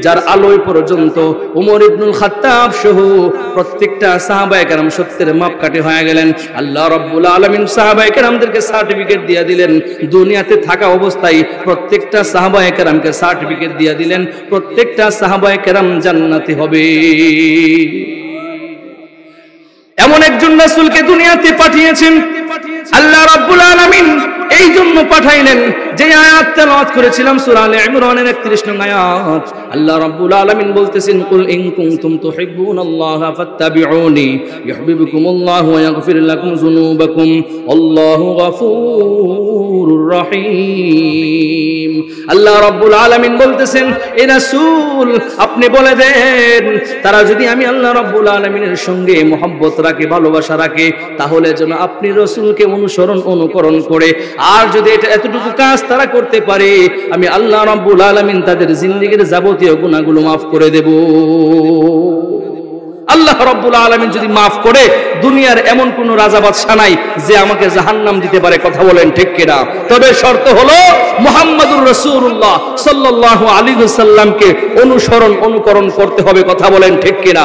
যার আলোয় পর্যন্ত ওমর ইবনুল খাত্তাব সহ প্রত্যেকটা সাহাবায়ে কেরাম সত্যের মাপকাঠি হয়ে গেলেন। আল্লাহ রাব্বুল আলামিন সাহাবায়ে কেরামদেরকে সার্টিফিকেট দিয়ে দিলেন, দুনিয়াতে থাকা অবস্থায় প্রত্যেকটা সাহাবায়ে কেরামকে সার্টিফিকেট দিয়ে দিলেন, প্রত্যেকটা সাহাবায়ে কেরাম জান্নাতি হবে। এমন একজন রাসূলকে দুনিয়াতে পাঠিয়েছেন আল্লাহ রাব্বুল আলামিন, এই জন্য পাঠাইলেন যে আয়াত তেলাওয়াত করেছিলাম সূরা আলে ইমরানের 31 নং আয়াত। আল্লাহ রাব্বুল আলামিন বলতেছেন, কুল ইন কুনতুম তুহিব্বুনাল্লাহা ফাত্তাবিউনি ইউহিব্বুকুমুল্লাহু ওয়া ইয়াগফির লাকুম যুনুবাকুম আল্লাহু গফুরুর রহিম। আল্লাহ রাব্বুল আলামিন বলতেছেন, এ রাসূল আপনি বলে দেন, তারা যদি আমি আল্লাহ রাব্বুল আলামিনের সঙ্গে মহব্বত রাখে, ভালোবাসা রাখে, তাহলে যেন আপনি রাসূলকে অনুকরণ করে, আর যদি এটা এতটুকু কাজ তারা করতে পারে, আমি আল্লাহ রাব্বুল আলামিন তাদের জিন্দেগীর যাবতীয় গুনাহগুলো মাফ করে দেব। আল্লাহ রাব্বুল আলামিন যদি মাফ করে, দুনিয়ার এমন কোন রাজা বাদশা নাই যে আমাকে জাহান্নাম দিতে পারে। কথা বলেন ঠিক কিনা? তবে শর্ত হলো মুহাম্মাদুর রাসূলুল্লাহ সাল্লাল্লাহু আলাইহি ওয়াসাল্লামকে অনুকরণ করতে হবে। কথা বলেন ঠিক কিনা?